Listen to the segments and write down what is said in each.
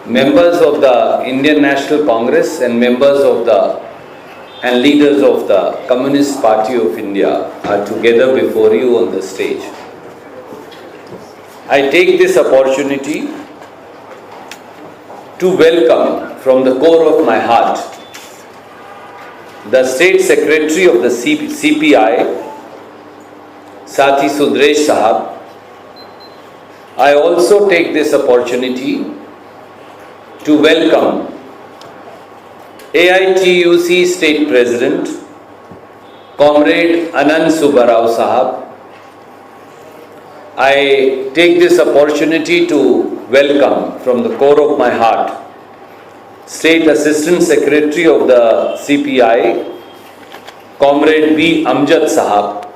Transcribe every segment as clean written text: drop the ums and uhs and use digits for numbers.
members of the Indian National Congress and members of the and leaders of the Communist Party of India are together before you on the stage. I take this opportunity to welcome from the core of my heart the State Secretary of the CPI, Sathi Sudresh Sahab. I also take this opportunity to welcome AITUC State President, Comrade Anand Subbarao Sahab. I take this opportunity to welcome from the core of my heart State Assistant Secretary of the CPI, Comrade B. Amjad Sahab.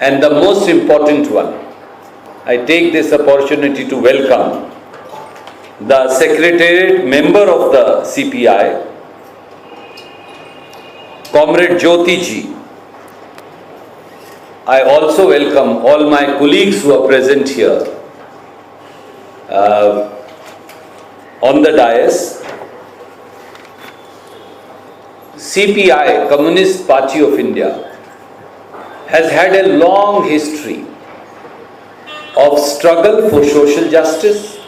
And the most important one, I take this opportunity to welcome the Secretariat member of the CPI, Comrade Jyoti ji. I also welcome all my colleagues who are present here on the dais. CPI, Communist Party of India, has had a long history of struggle for social justice,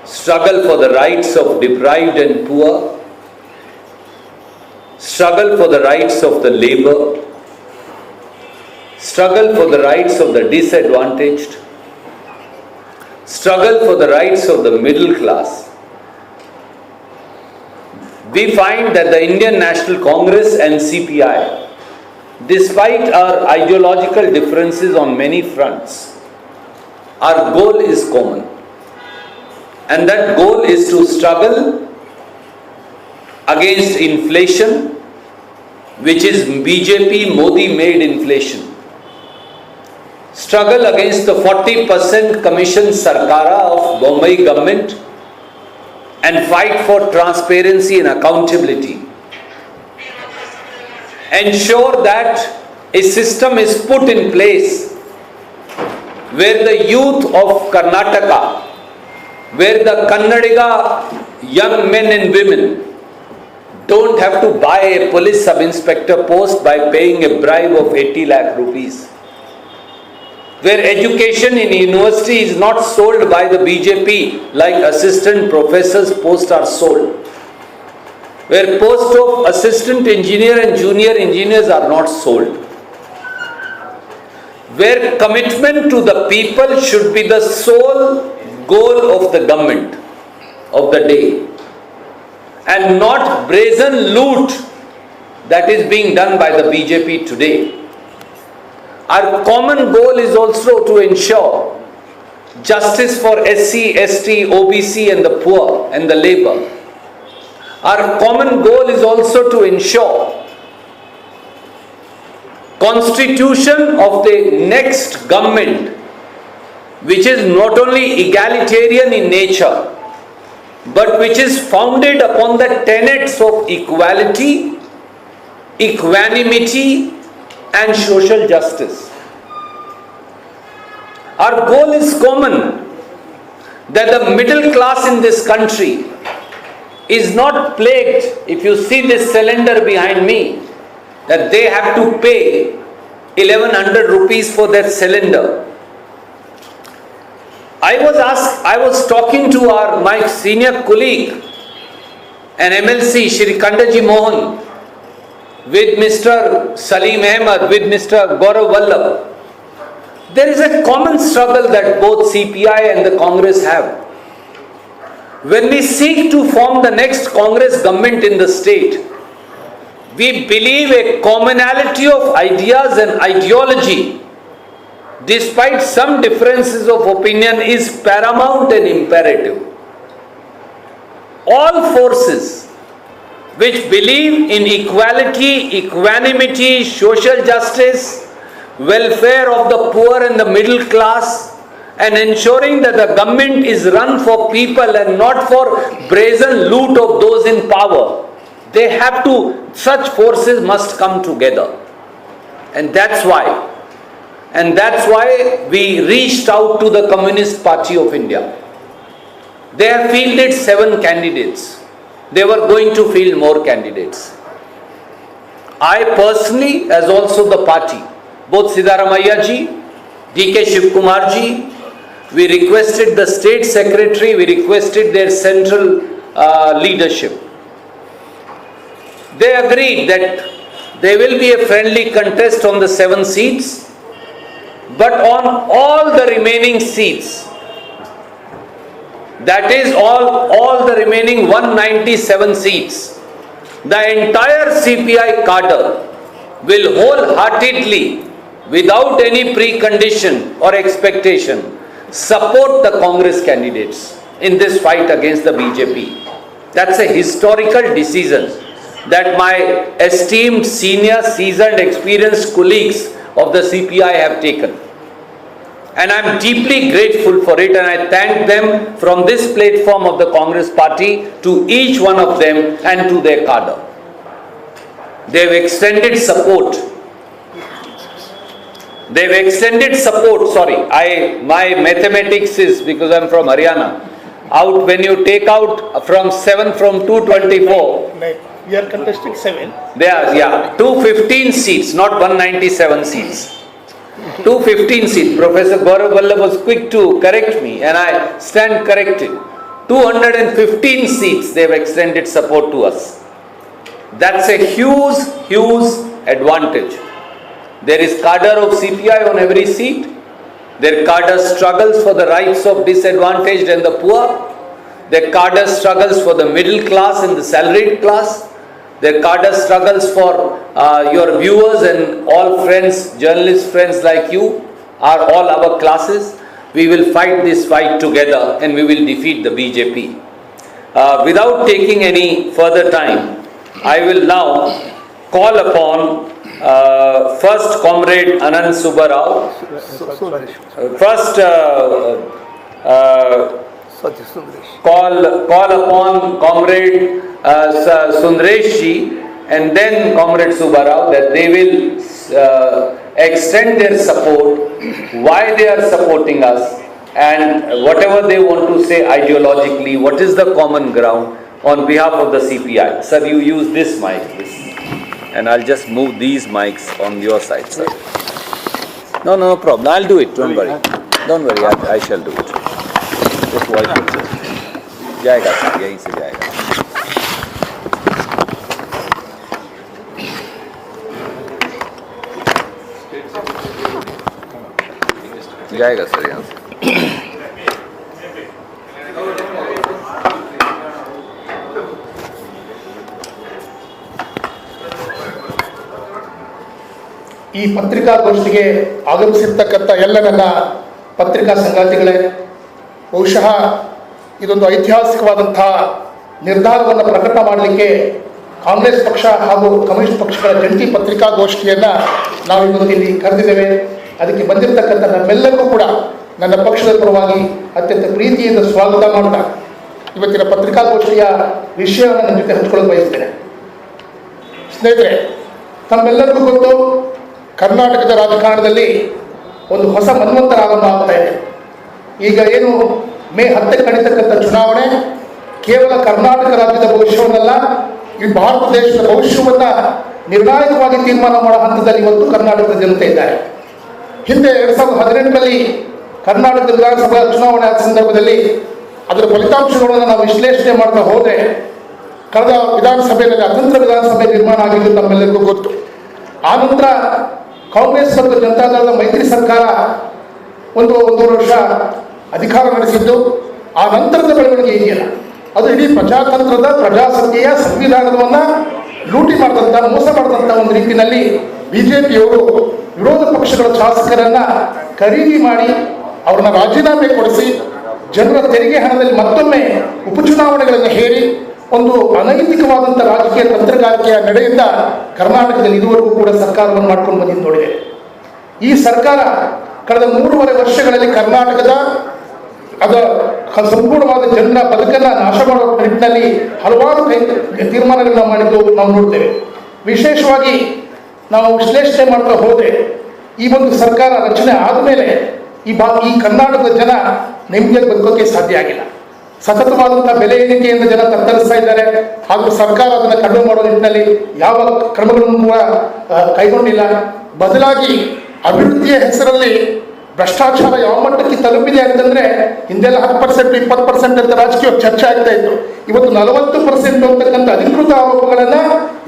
struggle for the rights of deprived and poor, struggle for the rights of the labor, struggle for the rights of the disadvantaged, struggle for the rights of the middle class. We find that the Indian National Congress and CPI, despite our ideological differences on many fronts, our goal is common. And that goal is to struggle against inflation, which is BJP Modi-made inflation. Struggle against the 40% commission Sarkara of Bombay government and fight for transparency and accountability. Ensure that a system is put in place where the youth of Karnataka, where the Kannadiga young men and women don't have to buy a police sub-inspector post by paying a bribe of 80 lakh rupees. Where education in university is not sold by the BJP like assistant professors' posts are sold. Where posts of assistant engineer and junior engineers are not sold. Where commitment to the people should be the sole goal of the government of the day and not brazen loot that is being done by the BJP today. Our common goal is also to ensure justice for SC, ST, OBC and the poor and the labor. Our common goal is also to ensure constitution of the next government, which is not only egalitarian in nature, but which is founded upon the tenets of equality, equanimity, and social justice. Our goal is common, that the middle class in this country is not plagued. If you see this cylinder behind me, that they have to pay 1100 rupees for that cylinder. I was talking to my senior colleague, an MLC, Shri Kandaji Mohan, with Mr. Salim Ahmed, with Mr. Gaurav Vallabh. There is a common struggle that both CPI and the Congress have. When we seek to form the next Congress government in the state, we believe a commonality of ideas and ideology, despite some differences of opinion, is paramount and imperative. All forces which believe in equality, equanimity, social justice, welfare of the poor and the middle class, and ensuring that the government is run for people and not for brazen loot of those in power, such forces must come together. And that's why we reached out to the Communist Party of India. They have fielded 7 candidates. They were going to field more candidates. I personally, as also the party, both Siddaramaiah ji, D.K. Shivkumar ji, we requested the state secretary, we requested their central leadership. They agreed that there will be a friendly contest on the 7 seats, but on all the remaining seats, that is all the remaining 197 seats, the entire CPI cadre will wholeheartedly, without any precondition or expectation, support the Congress candidates in this fight against the BJP. That's a historical decision that my esteemed, senior, seasoned, experienced colleagues of the CPI have taken. And I am deeply grateful for it, and I thank them from this platform of the Congress party to each one of them and to their cadre. They have extended support. My mathematics is, because I am from Haryana, out when you take out from 7 from 224. We are contesting 7. They are, 215 seats, not 197 seats. 215 seats. Professor Gaurav was quick to correct me, and I stand corrected. 215 seats they have extended support to us. That's a huge advantage. There is cadre of CPI on every seat. Their cadre struggles for the rights of disadvantaged and the poor. Their cadre struggles for the middle class and the salaried class. Their cadre struggles for your viewers and all friends, journalist friends like you, are all our classes. We will fight this fight together and we will defeat the BJP. Without taking any further time, I will now call upon first Comrade Anand Subbarao, first call upon Comrade Sundaresh ji, and then Comrade Subbarao, that they will extend their support, why they are supporting us, and whatever they want to say ideologically, what is the common ground on behalf of the CPI. Sir, you use this mic, and I'll just move these mics on your side, sir. No problem. I'll do it. Don't worry. I shall do it. Just voice it. जाएगा sir, यहीं से जाएगा. जाएगा sir यहाँ से. ಈ ಪತ್ರಿಕಾಗೋಷ್ಠಿಗೆ ಆಗಮಿಸಿರ್ತಕ್ಕಂಥ ಎಲ್ಲ ನನ್ನ ಪತ್ರಿಕಾ ಸಂಗಾತಿಗಳೇ, ಬಹುಶಃ ಇದೊಂದು ಐತಿಹಾಸಿಕವಾದಂತಹ ನಿರ್ಧಾರವನ್ನು ಪ್ರಕಟ ಮಾಡಲಿಕ್ಕೆ ಕಾಂಗ್ರೆಸ್ ಪಕ್ಷ ಹಾಗೂ ಕಮ್ಯುನಿಸ್ಟ್ ಪಕ್ಷಗಳ ಜಂಟಿ ಪತ್ರಿಕಾಗೋಷ್ಠಿಯನ್ನು ನಾವು ಇವತ್ತು ಇಲ್ಲಿ ಕರೆದಿದ್ದೇವೆ. ಅದಕ್ಕೆ ಬಂದಿರತಕ್ಕಂಥ ನಮ್ಮೆಲ್ಲರಿಗೂ ಕೂಡ ನನ್ನ ಪಕ್ಷದ ಪರವಾಗಿ ಅತ್ಯಂತ ಪ್ರೀತಿಯಿಂದ ಸ್ವಾಗತ ಮಾಡ್ತಾ ಇವತ್ತಿನ ಪತ್ರಿಕಾಗೋಷ್ಠಿಯ ವಿಷಯವನ್ನು ನನ್ನ ಜೊತೆ ಹಂಚಿಕೊಳ್ಳಲು ಬಯಸ್ತೇನೆ. ಸ್ನೇಹಿತರೆ, ತಮ್ಮೆಲ್ಲರಿಗೂ ಗೊತ್ತು, ಕರ್ನಾಟಕದ ರಾಜಕಾರಣದಲ್ಲಿ ಒಂದು ಹೊಸ ಮನ್ವಂತರ ಆರಂಭ ಆಗ್ತಾ ಇದೆ. ಈಗ ಏನು ಮೇ 10ಕ್ಕೆ ನಡೀತಕ್ಕಂಥ ಚುನಾವಣೆ ಕೇವಲ ಕರ್ನಾಟಕ ರಾಜ್ಯದ ಭವಿಷ್ಯವನ್ನಲ್ಲ, ಈ ಭಾರತ ದೇಶದ ಭವಿಷ್ಯವನ್ನು ನಿರ್ಣಾಯಕವಾಗಿ ತೀರ್ಮಾನ ಮಾಡೋ ಹಂತದಲ್ಲಿ ಇವತ್ತು ಕರ್ನಾಟಕದ ಜನತೆ ಇದ್ದಾರೆ. ಹಿಂದೆ 2018ರಲ್ಲಿ ಕರ್ನಾಟಕದ ವಿಧಾನಸಭಾ ಚುನಾವಣೆ ಆದ ಸಂದರ್ಭದಲ್ಲಿ ಅದರ ಫಲಿತಾಂಶಗಳನ್ನು ನಾವು ವಿಶ್ಲೇಷಣೆ ಮಾಡ್ತಾ ಹೋದರೆ ಕಳೆದ ವಿಧಾನಸಭೆಯಲ್ಲಿ ಅತಂತ್ರ ವಿಧಾನಸಭೆ ನಿರ್ಮಾಣ ಆಗಿದ್ದು ನಮ್ಮೆಲ್ಲರಿಗೂ ಗೊತ್ತು. ಆನಂತರ ಕಾಂಗ್ರೆಸ್ ಮತ್ತು ಜನತಾದಳದ ಮೈತ್ರಿ ಸರ್ಕಾರ ಒಂದೂವರೆ ವರ್ಷ ಅಧಿಕಾರ ನಡೆಸಿದ್ದು. ಆ ನಂತರದ ಬೆಳವಣಿಗೆ ಇದೆಯಲ್ಲ, ಅದು ಇಡೀ ಪ್ರಜಾತಂತ್ರದ, ಪ್ರಜಾಸತ್ತೆಯ, ಸಂವಿಧಾನವನ್ನು ಲೂಟಿ ಮಾಡಿದಂಥ, ಮೋಸ ಮಾಡಿದಂಥ ಒಂದು ರೀತಿಯಲ್ಲಿ ಬಿಜೆಪಿಯವರು ವಿರೋಧ ಪಕ್ಷಗಳ ಶಾಸಕರನ್ನ ಖರೀದಿ ಮಾಡಿ ಅವ್ರನ್ನ ರಾಜೀನಾಮೆ ಕೊಡಿಸಿ ಜನರ ತೆರಿಗೆ ಹಣದಲ್ಲಿ ಮತ್ತೊಮ್ಮೆ ಉಪಚುನಾವಣೆಗಳನ್ನು ಹೇರಿ ಒಂದು ಅನೈತಿಕವಾದಂಥ ರಾಜಕೀಯ ತಂತ್ರಗಾರಿಕೆಯ ನಡೆಯಿಂದ ಕರ್ನಾಟಕದಲ್ಲಿ ಇದುವರೆಗೂ ಕೂಡ ಸರ್ಕಾರವನ್ನು ಮಾಡ್ಕೊಂಡು ಬಂದಿದ್ದು ನೋಡಿದೆ. ಈ ಸರ್ಕಾರ ಕಳೆದ 3.5 ವರ್ಷಗಳಲ್ಲಿ ಕರ್ನಾಟಕದ ಸಂಪೂರ್ಣವಾದ ಜನರ ಬದುಕನ್ನು ನಾಶ ಮಾಡುವ ನಿಟ್ಟಿನಲ್ಲಿ ಹಲವಾರು ತೀರ್ಮಾನಗಳನ್ನ ಮಾಡಿದ್ದು ನಾವು ನೋಡ್ತೇವೆ. ವಿಶೇಷವಾಗಿ ನಾವು ವಿಶ್ಲೇಷಣೆ ಮಾಡ್ತಾ ಹೋದರೆ ಈ ಒಂದು ಸರ್ಕಾರ ರಚನೆ ಆದಮೇಲೆ ಈ ಕರ್ನಾಟಕದ ಜನ ನೆಮ್ಮದಿಯಾಗಿ ಬದುಕೋಕೆ ಸಾಧ್ಯ ಆಗಿಲ್ಲ. ಸತತವಾದಂತಹ ಬೆಲೆ ಏರಿಕೆಯಿಂದ ಜನ ತತ್ತರಿಸ್ತಾ ಇದ್ದಾರೆ. ಹಾಗೂ ಸರ್ಕಾರ ಅದನ್ನು ಕಡಿಮೆ ಮಾಡುವ ನಿಟ್ಟಿನಲ್ಲಿ ಯಾವ ಕ್ರಮಗಳನ್ನು ಕೂಡ ಕೈಗೊಂಡಿಲ್ಲ. ಬದಲಾಗಿ ಅಭಿವೃದ್ಧಿಯ ಹೆಸರಲ್ಲಿ ಭ್ರಷ್ಟಾಚಾರ ಯಾವ ಮಟ್ಟಕ್ಕೆ ತಲುಪಿದೆ ಅಂತಂದ್ರೆ, ಹಿಂದೆಲ್ಲ 10%, 20% ಅಂತ ರಾಜಕೀಯ ಚರ್ಚೆ ಆಗ್ತಾ ಇತ್ತು. ಇವತ್ತು 40% ಅಂತಕ್ಕಂಥ ಅಧಿಕೃತ ಆರೋಪಗಳನ್ನ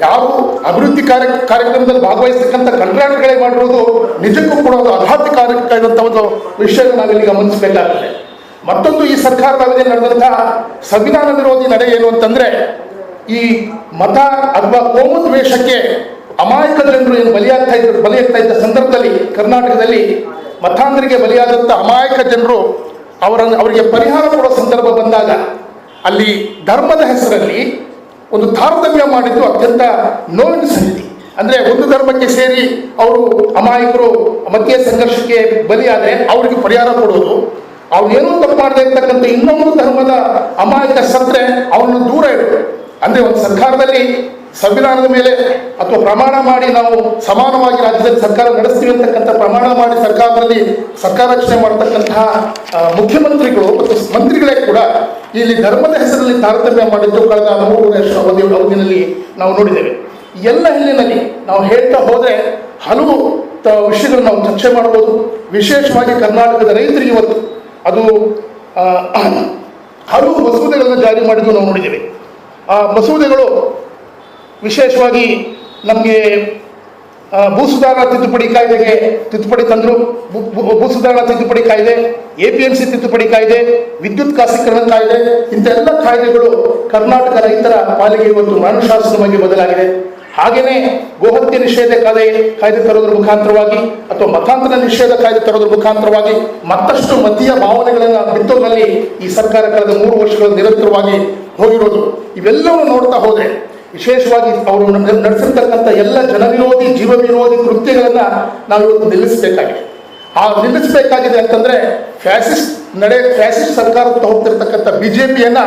ಯಾರು ಅಭಿವೃದ್ಧಿ ಕಾರ್ಯಕ್ರಮದಲ್ಲಿ ಭಾಗವಹಿಸತಕ್ಕಂಥ ಕಂಟ್ರಾಕ್ಟ್ಗಳೇ ಮಾಡಿರೋದು ನಿಜಕ್ಕೂ ಕೂಡ ಒಂದು ಆಘಾತಕಾರಕ ಒಂದು ವಿಷಯ ನಾವಿಲ್ಲಿ ಗಮನಿಸಬೇಕಾಗ್ತದೆ. ಮತ್ತೊಂದು, ಈ ಸರ್ಕಾರದ ಅವಧಿಯಲ್ಲಿ ನಡೆದಂತಹ ಸಂವಿಧಾನ ವಿರೋಧಿ ನಡೆ ಏನು ಅಂತಂದ್ರೆ, ಈ ಮತ ಅಥವಾ ಕೋಮು ದ್ವೇಷಕ್ಕೆ ಅಮಾಯಕ ಜನರು ಏನು ಬಲಿಯಾಗ್ತಾ ಇದ್ದ ಸಂದರ್ಭದಲ್ಲಿ ಕರ್ನಾಟಕದಲ್ಲಿ ಮತಾಂಧರಿಗೆ ಬಲಿಯಾದಂಥ ಅಮಾಯಕ ಜನರು ಅವರಿಗೆ ಪರಿಹಾರ ಕೊಡೋ ಸಂದರ್ಭ ಬಂದಾಗ ಅಲ್ಲಿ ಧರ್ಮದ ಹೆಸರಲ್ಲಿ ಒಂದು ತಾರತಮ್ಯ ಮಾಡಿದ್ದು ಅತ್ಯಂತ ನೋವಿನ ಸಂಗತಿ. ಅಂದರೆ ಒಂದು ಧರ್ಮಕ್ಕೆ ಸೇರಿ ಅವರು ಅಮಾಯಕರು ಮಧ್ಯೆ ಸಂಘರ್ಷಕ್ಕೆ ಬಲಿಯಾದರೆ ಅವರಿಗೆ ಪರಿಹಾರ ಕೊಡೋದು, ಅವ್ರು ಏನೂ ತಪ್ಪು ಮಾಡದೇ ಇರ್ತಕ್ಕಂಥ ಇನ್ನೊಂದು ಧರ್ಮದ ಅಮಾಯಕ ಸತ್ರೆ ಅವನು ದೂರ ಇಡೋದು. ಅಂದರೆ ಒಂದು ಸರ್ಕಾರದಲ್ಲಿ ಸಂವಿಧಾನದ ಮೇಲೆ ಅಥವಾ ಪ್ರಮಾಣ ಮಾಡಿ ನಾವು ಸಮಾನವಾಗಿ ರಾಜ್ಯದಲ್ಲಿ ಸರ್ಕಾರ ನಡೆಸ್ತೀವಿ ಅಂತಕ್ಕಂಥ ಪ್ರಮಾಣ ಮಾಡಿ ಸರ್ಕಾರ ರಚನೆ ಮಾಡತಕ್ಕಂತಹ ಮುಖ್ಯಮಂತ್ರಿಗಳು ಮತ್ತು ಮಂತ್ರಿಗಳೇ ಕೂಡ ಇಲ್ಲಿ ಧರ್ಮದ ಹೆಸರಲ್ಲಿ ತಾರತಮ್ಯ ಮಾಡಿದ್ದು ಕಳೆದ 3 ವರ್ಷ ಅವಧಿಯಲ್ಲಿ ನಾವು ನೋಡಿದ್ದೇವೆ. ಎಲ್ಲ ಹಿನ್ನೆಲೆಯಲ್ಲಿ ನಾವು ಹೇಳ್ತಾ ಹೋದರೆ ಹಲವು ವಿಷಯಗಳನ್ನು ನಾವು ಚರ್ಚೆ ಮಾಡ್ಬೋದು. ವಿಶೇಷವಾಗಿ ಕರ್ನಾಟಕದ ರೈತರಿಗೆ ಇವತ್ತು ಅದು ಹಲವು ಮಸೂದೆಗಳನ್ನು ಜಾರಿ ಮಾಡಿದ್ದು ನಾವು ನೋಡಿದ್ದೇವೆ. ಆ ಮಸೂದೆಗಳು ವಿಶೇಷವಾಗಿ ನಮಗೆ ಭೂ ಸುಧಾರಣಾ ತಿದ್ದುಪಡಿ ಕಾಯ್ದೆಗೆ ತಿದ್ದುಪಡಿ ತಂದರು. ಭೂ ಸುಧಾರಣಾ ತಿದ್ದುಪಡಿ ಕಾಯ್ದೆ, APMC ತಿದ್ದುಪಡಿ ಕಾಯ್ದೆ, ವಿದ್ಯುತ್ ಖಾಸಗೀಕರಣ ಕಾಯ್ದೆ, ಇಂಥೆಲ್ಲ ಕಾಯ್ದೆಗಳು ಕರ್ನಾಟಕ ರೈತರ ಪಾಲಿಗೆ ಇವತ್ತು ಮರಣಶಾಸನವಾಗಿ ಬದಲಾಗಿದೆ. ಹಾಗೆಯೇ ಗೋಹತ್ಯೆ ನಿಷೇಧ ಕಾಯ್ದೆ ತರೋದ್ರ ಮುಖಾಂತರವಾಗಿ ಅಥವಾ ಮತಾಂತರ ನಿಷೇಧ ಕಾಯ್ದೆ ತರೋದ್ರ ಮುಖಾಂತರವಾಗಿ ಮತ್ತಷ್ಟು ಮತೀಯ ಭಾವನೆಗಳನ್ನು ಬಿತ್ತೋದ್ರಲ್ಲಿ ಈ ಸರ್ಕಾರ ಕಳೆದ 3 ವರ್ಷಗಳ ನಿರಂತರವಾಗಿ ಹೋಗಿರೋದು. ಇವೆಲ್ಲವನ್ನು ನೋಡ್ತಾ ಹೋದರೆ ವಿಶೇಷವಾಗಿ ಅವರು ನಡೆಸಿರ್ತಕ್ಕಂಥ ಎಲ್ಲ ಜನವಿರೋಧಿ ಜೀವ ವಿರೋಧಿ ಕೃತ್ಯಗಳನ್ನು ನಾವು ಇವತ್ತು ನಿಲ್ಲಿಸಬೇಕಾಗಿದೆ. ನಿಲ್ಲಿಸಬೇಕಾಗಿದೆ ಅಂತಂದ್ರೆ ಫ್ಯಾಸಿಸ್ಟ್ ಸರ್ಕಾರಕ್ಕೆ ಹೋಗ್ತಿರ್ತಕ್ಕಂಥ BJPಯನ್ನ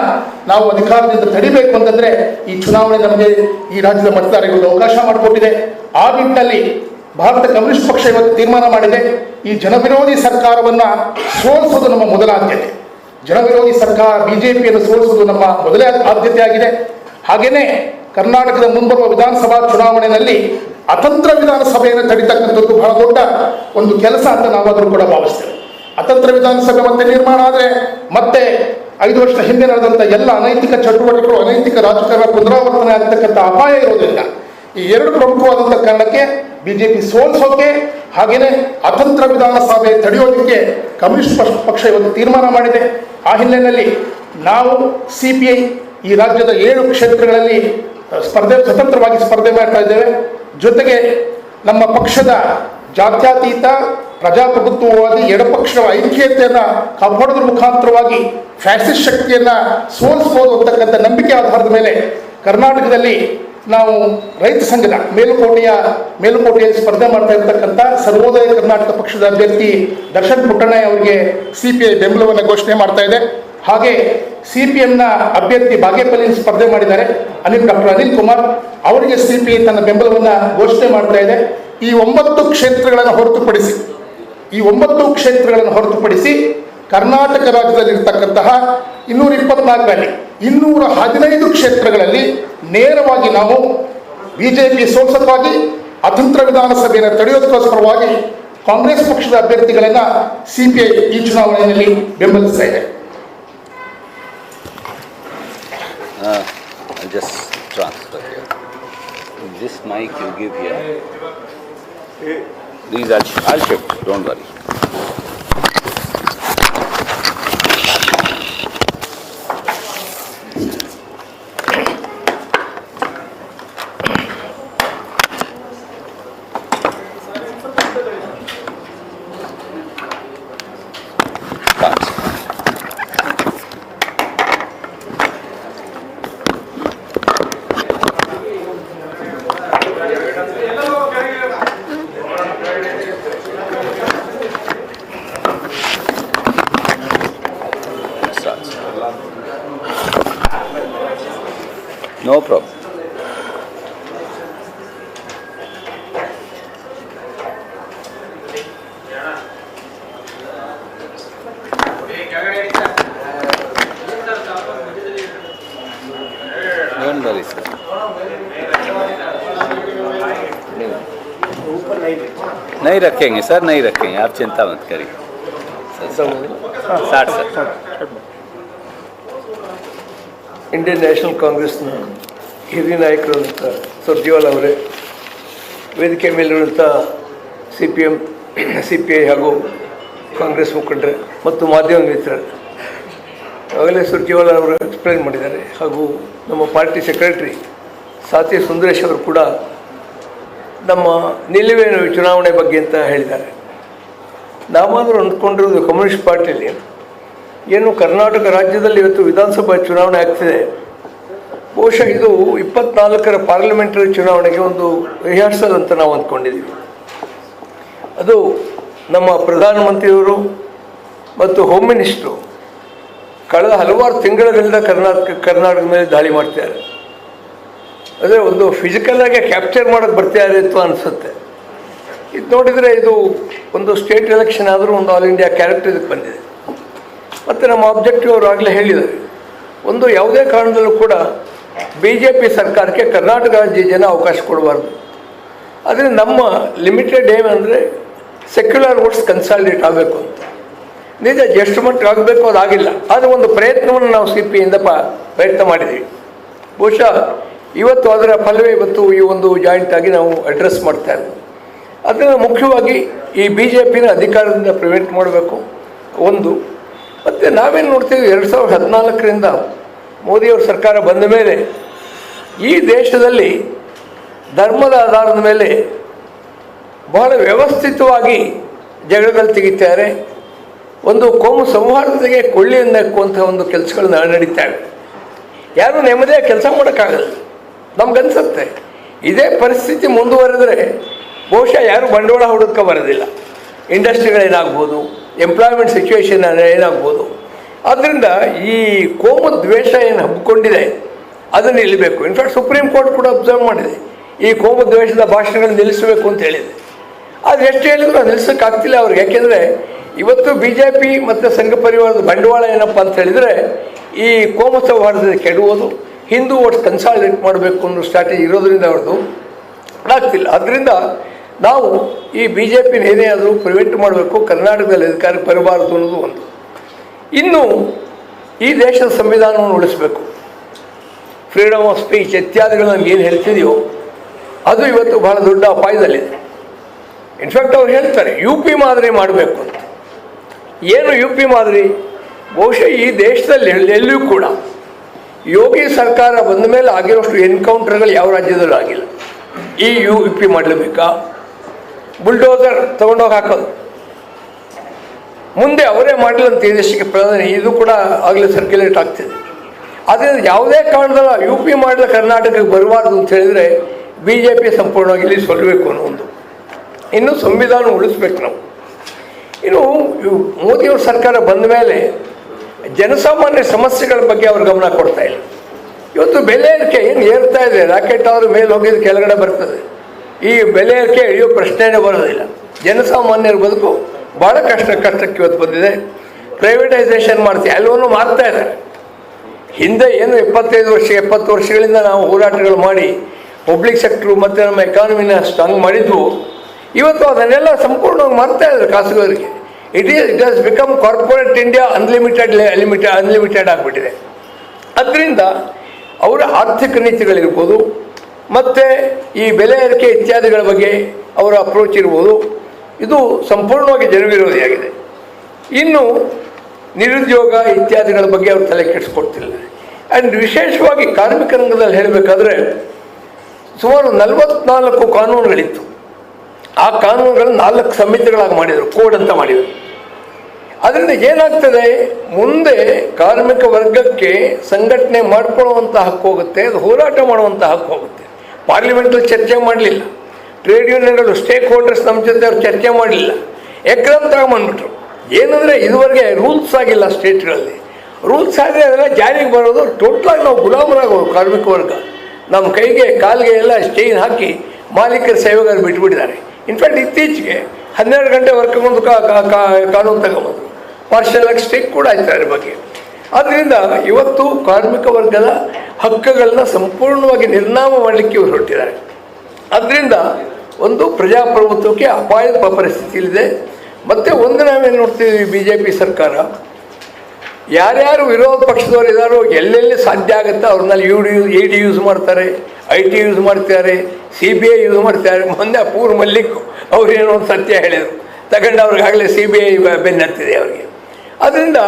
ನಾವು ಅಧಿಕಾರದಿಂದ ತಡಿಬೇಕು ಅಂತಂದ್ರೆ ಈ ಚುನಾವಣೆ ನಮಗೆ ಈ ರಾಜ್ಯದ ಮತದಾರರಿಗೆ ಅವಕಾಶ ಮಾಡಿಕೊಟ್ಟಿದೆ. ಆ ನಿಟ್ಟಿನಲ್ಲಿ ಭಾರತ ಕಮ್ಯುನಿಸ್ಟ್ ಪಕ್ಷ ಇವತ್ತು ತೀರ್ಮಾನ ಮಾಡಿದೆ, ಈ ಜನವಿರೋಧಿ ಸರ್ಕಾರವನ್ನ ಸೋಲಿಸೋದು ನಮ್ಮ ಮೊದಲ ಆದ್ಯತೆ. ಜನವಿರೋಧಿ ಸರ್ಕಾರ BJPಯನ್ನು ಸೋಲಿಸುವುದು ನಮ್ಮ ಮೊದಲೇ ಆದ್ಯತೆ ಆಗಿದೆ. ಹಾಗೇನೆ ಕರ್ನಾಟಕದ ಮುಂಬರುವ ವಿಧಾನಸಭಾ ಚುನಾವಣೆಯಲ್ಲಿ ಅತಂತ್ರ ವಿಧಾನಸಭೆಯನ್ನು ತಡಿತಕ್ಕಂಥದ್ದು ಬಹಳ ದೊಡ್ಡ ಒಂದು ಕೆಲಸ ಅಂತ ನಾವಾದರೂ ಕೂಡ ಭಾವಿಸ್ತೇವೆ. ಅತಂತ್ರ ವಿಧಾನಸಭೆ ಮತ್ತೆ ನಿರ್ಮಾಣ ಆದರೆ ಮತ್ತೆ 5 ವರ್ಷದ ಹಿಂದೆ ನಡೆದಂಥ ಎಲ್ಲ ಅನೈತಿಕ ಚಟುವಟಿಕೆಗಳು, ಅನೈತಿಕ ರಾಜಕಾರಣ ಪುನರಾವರ್ತನೆ ಆಗ್ತಕ್ಕಂಥ ಅಪಾಯ ಇರೋದ್ರಿಂದ ಈ 2 ಪ್ರಮುಖವಾದಂಥ ಕಾರಣಕ್ಕೆ BJP ಸೋಲಿಸೋಕೆ ಹಾಗೇನೆ ಅತಂತ್ರ ವಿಧಾನಸಭೆ ತಡೆಯೋದಕ್ಕೆ ಕಮ್ಯುನಿಸ್ಟ್ ಪಕ್ಷ ಇವತ್ತು ತೀರ್ಮಾನ ಮಾಡಿದೆ. ಆ ಹಿನ್ನೆಲೆಯಲ್ಲಿ ನಾವು CPI ಈ ರಾಜ್ಯದ 7 ಕ್ಷೇತ್ರಗಳಲ್ಲಿ ಸ್ವತಂತ್ರವಾಗಿ ಸ್ಪರ್ಧೆ ಮಾಡ್ತಾ ಇದ್ದೇವೆ. ಜೊತೆಗೆ ನಮ್ಮ ಪಕ್ಷದ ಜಾತ್ಯತೀತ ಪ್ರಜಾಪ್ರಭುತ್ವವಾದಿ ಎಡಪಕ್ಷಗಳ ಐಕ್ಯತೆಯನ್ನು ಕಾಪಾಡೋದ್ರ ಮುಖಾಂತರವಾಗಿ ಫ್ಯಾಸಿಸ್ಟ್ ಶಕ್ತಿಯನ್ನು ಸೋಲಿಸಬಹುದು ಅಂತಕ್ಕಂಥ ನಂಬಿಕೆ ಆಧಾರದ ಮೇಲೆ ಕರ್ನಾಟಕದಲ್ಲಿ ನಾವು ರೈತ ಸಂಘದ ಮೇಲುಕೋಟೆಯಲ್ಲಿ ಸ್ಪರ್ಧೆ ಮಾಡ್ತಾ ಇರ್ತಕ್ಕಂಥ ಸರ್ವೋದಯ ಕರ್ನಾಟಕ ಪಕ್ಷದ ಅಭ್ಯರ್ಥಿ ದರ್ಶನ್ ಪುಟ್ಟಣ್ಣಯ್ಯ ಅವರಿಗೆ CPI ಬೆಂಬಲವನ್ನು ಘೋಷಣೆ ಮಾಡ್ತಾ ಇದೆ. ಹಾಗೆ CPMನ ಅಭ್ಯರ್ಥಿ ಬಾಗೇಪಲ್ಲಿಯಲ್ಲಿ ಸ್ಪರ್ಧೆ ಮಾಡಿದ್ದಾರೆ ಡಾಕ್ಟರ್ ಅನಿಲ್ ಕುಮಾರ್, ಅವರಿಗೆ CPI ತನ್ನ ಬೆಂಬಲವನ್ನು ಘೋಷಣೆ ಮಾಡ್ತಾ ಇದೆ. ಈ 9 ಕ್ಷೇತ್ರಗಳನ್ನು ಹೊರತುಪಡಿಸಿ ಕರ್ನಾಟಕ ರಾಜ್ಯದಲ್ಲಿರ್ತಕ್ಕಂತಹ 224ರಲ್ಲಿ 215 ಕ್ಷೇತ್ರಗಳಲ್ಲಿ ನೇರವಾಗಿ ನಾವು BJP ಸೋಲಿಸೋದಕ್ಕಾಗಿ ಅತಂತ್ರ ವಿಧಾನಸಭೆಯನ್ನು ತಡೆಯೋದಕ್ಕೋಸ್ಕರವಾಗಿ ಕಾಂಗ್ರೆಸ್ ಪಕ್ಷದ ಅಭ್ಯರ್ಥಿಗಳನ್ನು CPI ಈ ಚುನಾವಣೆಯಲ್ಲಿ ಬೆಂಬಲಿಸ್ತಾ ಇದೆ. I'll just transfer here. This mic you give here. These I'll shift, don't worry. No problem. Sorry sir, नहीं रखेंगे सर, नहीं रखेंगे, आप चिंता मत करिए। 60 सर। ಇಂಡಿಯನ್ ನ್ಯಾಷನಲ್ ಕಾಂಗ್ರೆಸ್ನ ಹಿರಿಯ ನಾಯಕರಾದಂಥ ಸುರ್ಜೇವಾಲ ಅವರೇ, ವೇದಿಕೆ ಮೇಲಿರುವಂಥ CPM, CPI ಹಾಗೂ ಕಾಂಗ್ರೆಸ್ ಮುಖಂಡರೇ ಮತ್ತು ಮಾಧ್ಯಮ ಮಿತ್ರರು, ಆಗಲೇ ಸುರ್ಜೇವಾಲ ಅವರು ಎಕ್ಸ್ಪ್ಲೈನ್ ಮಾಡಿದ್ದಾರೆ. ಹಾಗೂ ನಮ್ಮ ಪಾರ್ಟಿ ಸೆಕ್ರೆಟರಿ ಸಾತಿ ಸುಂದರೇಶ್ ಅವರು ಕೂಡ ನಮ್ಮ ನಿಲುವೇನು ಚುನಾವಣೆ ಬಗ್ಗೆ ಅಂತ ಹೇಳಿದ್ದಾರೆ. ನಾವಾದರೂ ಅಂದ್ಕೊಂಡಿರೋದು ಕಮ್ಯುನಿಸ್ಟ್ ಪಾರ್ಟಿಯಲ್ಲಿ ಏನು ಕರ್ನಾಟಕ ರಾಜ್ಯದಲ್ಲಿ ಇವತ್ತು ವಿಧಾನಸಭಾ ಚುನಾವಣೆ ಆಗ್ತಿದೆ, ಬಹುಶಃ ಇದು 24ರ ಪಾರ್ಲಿಮೆಂಟರಿ ಚುನಾವಣೆಗೆ ಒಂದು ರಿಹರ್ಸಲ್ ಅಂತ ನಾವು ಅಂದ್ಕೊಂಡಿದ್ದೀವಿ. ಅದು ನಮ್ಮ ಪ್ರಧಾನಮಂತ್ರಿಯವರು ಮತ್ತು ಹೋಮ್ ಮಿನಿಸ್ಟ್ರು ಕಳೆದ ಹಲವಾರು ತಿಂಗಳಿಂದ ಕರ್ನಾಟಕದ ಮೇಲೆ ದಾಳಿ ಮಾಡ್ತಿದ್ದಾರೆ. ಅದೇ ಒಂದು ಫಿಸಿಕಲಾಗಿ ಕ್ಯಾಪ್ಚರ್ ಮಾಡೋಕ್ಕೆ ಬರ್ತಿದ್ದಾರೆ ಅಂತ ಅನಿಸುತ್ತೆ. ಇದು ನೋಡಿದರೆ ಇದು ಒಂದು ಸ್ಟೇಟ್ ಎಲೆಕ್ಷನ್ ಆದರೂ ಒಂದು ಆಲ್ ಇಂಡಿಯಾ ಕ್ಯಾರೆಕ್ಟರ್ ಇದಕ್ಕೆ ಬಂದಿದೆ. ಮತ್ತು ನಮ್ಮ ಆಬ್ಜೆಕ್ಟಿವ್ ಅವರು ಆಗಲೇ ಹೇಳಿದ್ದಾರೆ, ಒಂದು ಯಾವುದೇ ಕಾರಣದಲ್ಲೂ ಕೂಡ BJP ಸರ್ಕಾರಕ್ಕೆ ಕರ್ನಾಟಕ ರಾಜ್ಯ ಜನ ಅವಕಾಶ ಕೊಡಬಾರ್ದು. ಆದರೆ ನಮ್ಮ ಲಿಮಿಟೆಡ್ ಏನಂದರೆ ಸೆಕ್ಯುಲರ್ ವೋಟ್ಸ್ ಕನ್ಸಾಲಿಡೇಟ್ ಆಗಬೇಕು ಅಂತ. ನಿಜ ಎಷ್ಟು ಮಟ್ಟಿಗೆ ಆಗಬೇಕು ಅದಾಗಿಲ್ಲ, ಆದರೆ ಒಂದು ಪ್ರಯತ್ನವನ್ನು ನಾವು CPಯಿಂದ ಪ್ರಯತ್ನ ಮಾಡಿದ್ದೀವಿ. ಬಹುಶಃ ಇವತ್ತು ಅದರ ಫಲವೇ ಇವತ್ತು ಈ ಒಂದು ಜಾಯಿಂಟ್ ಆಗಿ ನಾವು ಅಡ್ರೆಸ್ ಮಾಡ್ತಾ ಇದ್ದೀವಿ. ಅದನ್ನು ಮುಖ್ಯವಾಗಿ ಈ BJPನ ಅಧಿಕಾರದಿಂದ ಪ್ರಿವೆಂಟ್ ಮಾಡಬೇಕು ಒಂದು. ಮತ್ತು ನಾವೇನು ನೋಡ್ತೀವಿ, 2014ರಿಂದ ಮೋದಿಯವ್ರ ಸರ್ಕಾರ ಬಂದ ಮೇಲೆ ಈ ದೇಶದಲ್ಲಿ ಧರ್ಮದ ಆಧಾರದ ಮೇಲೆ ಬಹಳ ವ್ಯವಸ್ಥಿತವಾಗಿ ಜಗಳಗಳು ತೆಗಿತಾರೆ. ಒಂದು ಕೋಮು ಸಂಹಾರತೆಗೆ ಕೊಳ್ಳಿಯನ್ನು ಹಾಕುವಂಥ ಒಂದು ಕೆಲಸಗಳು ನಡೀತಾವೆ. ಯಾರೂ ನೆಮ್ಮದಿಯಾಗಿ ಕೆಲಸ ಮಾಡೋಕ್ಕಾಗಲ್ಲ ನಮ್ಗನ್ಸುತ್ತೆ. ಇದೇ ಪರಿಸ್ಥಿತಿ ಮುಂದುವರೆದರೆ ಬಹುಶಃ ಯಾರೂ ಬಂಡವಾಳ ಹುಡುಕ ಬರೋದಿಲ್ಲ. ಇಂಡಸ್ಟ್ರಿಗಳೇನಾಗ್ಬೋದು, ಎಂಪ್ಲಾಯ್ಮೆಂಟ್ ಸಿಚುವೇಶನ್ ಏನಾಗ್ಬೋದು. ಆದ್ದರಿಂದ ಈ ಕೋಮು ದ್ವೇಷ ಏನು ಹಬ್ಬಿಕೊಂಡಿದೆ ಅದನ್ನು ನಿಲ್ಲಬೇಕು. ಇನ್ಫ್ಯಾಕ್ಟ್ ಸುಪ್ರೀಂ ಕೋರ್ಟ್ ಕೂಡ ಅಬ್ಸರ್ವ್ ಮಾಡಿದೆ, ಈ ಕೋಮು ದ್ವೇಷದ ಭಾಷಣಗಳು ನಿಲ್ಲಿಸಬೇಕು ಅಂತ ಹೇಳಿದೆ. ಆದರೆ ಎಷ್ಟು ಹೇಳಿದ್ರು ಅದು ನಿಲ್ಲಿಸೋಕ್ಕಾಗ್ತಿಲ್ಲ ಅವ್ರಿಗೆ. ಯಾಕೆಂದರೆ ಇವತ್ತು BJP ಮತ್ತು ಸಂಘ ಪರಿವಾರದ ಬಂಡವಾಳ ಏನಪ್ಪ ಅಂತ ಹೇಳಿದರೆ ಈ ಕೋಮು ಸೌಹಾರ್ದತೆ ಕೆಡುವುದು, ಹಿಂದೂ ವೋಟ್ಸ್ ಕನ್ಸಾಲಿಡೇಟ್ ಮಾಡಬೇಕು ಅನ್ನೋ ಸ್ಟ್ರಾಟಜಿ ಇರೋದ್ರಿಂದ ಅವ್ರದ್ದು ಆಗ್ತಿಲ್ಲ. ಅದರಿಂದ ನಾವು ಈ BJPನ ಏನೇ ಆದರೂ ಪ್ರಿವೆಂಟ್ ಮಾಡಬೇಕು, ಕರ್ನಾಟಕದಲ್ಲಿ ಅಧಿಕಾರಕ್ಕೆ ಬರಬಾರದು ಅನ್ನೋದು ಒಂದು. ಇನ್ನು ಈ ದೇಶದ ಸಂವಿಧಾನವನ್ನು ಉಳಿಸಬೇಕು, ಫ್ರೀಡಮ್ ಆಫ್ ಸ್ಪೀಚ್ ಇತ್ಯಾದಿಗಳು ನಮ್ಗೆ ಏನು ಹೇಳ್ತಿದೆಯೋ ಅದು ಇವತ್ತು ಬಹಳ ದೊಡ್ಡ ಅಪಾಯದಲ್ಲಿದೆ. ಇನ್ಫ್ಯಾಕ್ಟ್ ಅವ್ರು ಹೇಳ್ತಾರೆ UP ಮಾದರಿ ಮಾಡಬೇಕು ಅಂತ. ಏನು UP ಮಾದರಿ? ಬಹುಶಃ ಈ ದೇಶದಲ್ಲಿ ಎಲ್ಲಿಯೂ ಕೂಡ ಯೋಗಿ ಸರ್ಕಾರ ಬಂದ ಮೇಲೆ ಆಗಿರೋಷ್ಟು ಎನ್ಕೌಂಟರ್ಗಳು ಯಾವ ರಾಜ್ಯದಲ್ಲೂ ಆಗಿಲ್ಲ. ಈ UP ಮಾಡಲೇಬೇಕಾ? ಬುಲ್ಡೋಸರ್ ತೊಗೊಂಡೋಗಿ ಹಾಕೋದು, ಮುಂದೆ ಅವರೇ ಮಾಡಲಿಲ್ಲ ಅಂತ ಈ ದೇಶಕ್ಕೆ ಪ್ರಧಾನಿ, ಇದು ಕೂಡ ಆಗಲೇ ಸರ್ಕ್ಯುಲೇಟ್ ಆಗ್ತಿದೆ. ಆದ್ದರಿಂದ ಯಾವುದೇ ಕಾರಣದಲ್ಲ UP ಮಾಡಲು ಕರ್ನಾಟಕಕ್ಕೆ ಬರಬಾರ್ದು ಅಂತ ಹೇಳಿದರೆ BJP ಸಂಪೂರ್ಣವಾಗಿ ಇಲ್ಲಿ ಸೊಲ್ಲಬೇಕು ಅನ್ನೋ ಒಂದು. ಇನ್ನು ಸಂವಿಧಾನ ಉಳಿಸ್ಬೇಕು ನಾವು. ಇನ್ನು ಮೋದಿಯವ್ರ ಸರ್ಕಾರ ಬಂದ ಮೇಲೆ ಜನಸಾಮಾನ್ಯ ಸಮಸ್ಯೆಗಳ ಬಗ್ಗೆ ಅವ್ರು ಗಮನ ಕೊಡ್ತಾ ಇಲ್ಲ. ಇವತ್ತು ಬೆಲೆ ಏರಿಕೆ ಏನು ಏರ್ತಾ ಇದೆ, ರಾಕೆಟ್ ಅವರು ಮೇಲೆ ಹೋಗಿದ್ದು ಕೆಳಗಡೆ ಬರ್ತದೆ. ಈ ಬೆಲೆ ಏರಿಕೆ ಇಳಿಯೋ ಪ್ರಶ್ನೆನೇ ಬರೋದಿಲ್ಲ. ಜನಸಾಮಾನ್ಯರ ಬದುಕು ಭಾಳ ಕಷ್ಟಕ್ಕೆ ಇವತ್ತು ಬಂದಿದೆ. ಪ್ರೈವೇಟೈಸೇಷನ್ ಮಾಡ್ತೀವಿ, ಎಲ್ಲವನ್ನೂ ಮಾಡ್ತಾ ಇದ್ದಾರೆ. ಹಿಂದೆ ಏನು 70 ವರ್ಷಗಳಿಂದ ನಾವು ಹೋರಾಟಗಳು ಮಾಡಿ ಪಬ್ಲಿಕ್ ಸೆಕ್ಟ್ರು ಮತ್ತು ನಮ್ಮ ಎಕಾನಮಿನ ಸ್ಟ್ರಾಂಗ್ ಮಾಡಿದ್ವು. ಇವತ್ತು ಅದನ್ನೆಲ್ಲ ಸಂಪೂರ್ಣವಾಗಿ ಮಾಡ್ತಾ ಇದ್ದಾರೆ ಖಾಸಗಿಯವರಿಗೆ. It has become corporate India unlimited ಆಗಿಬಿಟ್ಟಿದೆ. ಅದರಿಂದ ಅವರ ಆರ್ಥಿಕ ನೀತಿಗಳಿರ್ಬೋದು ಮತ್ತು ಈ ಬೆಲೆ ಏರಿಕೆ ಇತ್ಯಾದಿಗಳ ಬಗ್ಗೆ ಅವರ ಅಪ್ರೋಚ್ ಇರ್ಬೋದು, ಇದು ಸಂಪೂರ್ಣವಾಗಿ ಜನವಿರೋಧಿಯಾಗಿದೆ. ಇನ್ನು ನಿರುದ್ಯೋಗ ಇತ್ಯಾದಿಗಳ ಬಗ್ಗೆ ಅವರು ತಲೆ ಕೆಡಿಸ್ಕೊಡ್ತಿಲ್ಲ. ಆ್ಯಂಡ್ ವಿಶೇಷವಾಗಿ ಕಾರ್ಮಿಕ ರಂಗದಲ್ಲಿ ಹೇಳಬೇಕಾದ್ರೆ ಸುಮಾರು 44 ಕಾನೂನುಗಳಿತ್ತು. ಆ ಕಾನೂನುಗಳನ್ನು 4 ಸಮಿತಿಗಳಾಗಿ ಮಾಡಿದರು, ಕೋಡ್ ಅಂತ ಮಾಡಿದರು. ಅದರಿಂದ ಏನಾಗ್ತದೆ, ಮುಂದೆ ಕಾರ್ಮಿಕ ವರ್ಗಕ್ಕೆ ಸಂಘಟನೆ ಮಾಡ್ಕೊಳ್ಳುವಂಥ ಹಕ್ಕು ಹೋಗುತ್ತೆ, ಅದು ಹೋರಾಟ ಮಾಡುವಂಥ ಹಕ್ಕು ಹೋಗುತ್ತೆ. ಪಾರ್ಲಿಮೆಂಟಲ್ಲಿ ಚರ್ಚೆ ಮಾಡಲಿಲ್ಲ, ಟ್ರೇಡ್ ಯೂನಿಯನ್ಗಳು ಸ್ಟೇಕ್ ಹೋಲ್ಡರ್ಸ್ ನಮ್ಮ ಜೊತೆ ಅವ್ರು ಚರ್ಚೆ ಮಾಡಲಿಲ್ಲ, ಎಕ್ರಮ್ ತಗೊಂಬಂದ್ಬಿಟ್ರು. ಏನಂದರೆ ಇದುವರೆಗೆ ರೂಲ್ಸ್ ಆಗಿಲ್ಲ ಸ್ಟೇಟ್ಗಳಲ್ಲಿ. ರೂಲ್ಸ್ ಆದರೆ ಅದೆಲ್ಲ ಜಾರಿಗೆ ಬರೋದು ಟೋಟ್ಲಾಗಿ ನಾವು ಗುಲಾಮರಾಗೋದು. ಕಾರ್ಮಿಕ ವರ್ಗ ನಮ್ಮ ಕೈಗೆ ಕಾಲಿಗೆ ಎಲ್ಲ ಚೈನ್ ಹಾಕಿ ಮಾಲೀಕರ ಸೇವೆಗಾರರು ಬಿಟ್ಬಿಟ್ಟಿದ್ದಾರೆ. ಇನ್ಫ್ಯಾಕ್ಟ್ ಇತ್ತೀಚೆಗೆ 12 ಗಂಟೆ ವರ್ಕ್ ಒಂದು ಕಾನೂನು ತಗೊಂಬಂದರು. ಪಾರ್ಷಲ್ ಸ್ಟೇಕ್ ಕೂಡ ಆಯ್ತು ಅದ್ರ ಬಗ್ಗೆ. ಆದ್ದರಿಂದ ಇವತ್ತು ಕಾರ್ಮಿಕ ವರ್ಗದ ಹಕ್ಕುಗಳನ್ನ ಸಂಪೂರ್ಣವಾಗಿ ನಿರ್ನಾಮ ಮಾಡಲಿಕ್ಕೆ ಇವರು ಹೊರಟಿದ್ದಾರೆ. ಅದರಿಂದ ಒಂದು ಪ್ರಜಾಪ್ರಭುತ್ವಕ್ಕೆ ಅಪಾಯದ ಪರಿಸ್ಥಿತಿಯಿದೆ. ಮತ್ತು ಒಂದು ನಾವೇನು ನೋಡ್ತೀವಿ, ಬಿ ಜೆ ಪಿ ಸರ್ಕಾರ ಯಾರ್ಯಾರು ವಿರೋಧ ಪಕ್ಷದವರು ಇದ್ದಾರೋ ಎಲ್ಲೆಲ್ಲಿ ಸಾಧ್ಯ ಆಗುತ್ತೋ ಅವ್ರನ್ನಲ್ಲಿ ಇ ಡಿ ಯೂಸ್ ಮಾಡ್ತಾರೆ, ಐ ಟಿ ಯೂಸ್ ಮಾಡ್ತಾರೆ, CBI ಯೂಸ್ ಮಾಡ್ತಾರೆ. ಮೊನ್ನೆ ಪೂರ್ ಮಲ್ಲಿಕ್ ಅವ್ರೇನೋ ಒಂದು ಸತ್ಯ ಹೇಳಿದರು, ತಗೊಂಡು ಅವ್ರಿಗಾಗಲೇ CBI ಬೆನ್ನತ್ತಿದೆ ಅವರಿಗೆ. ಅದರಿಂದ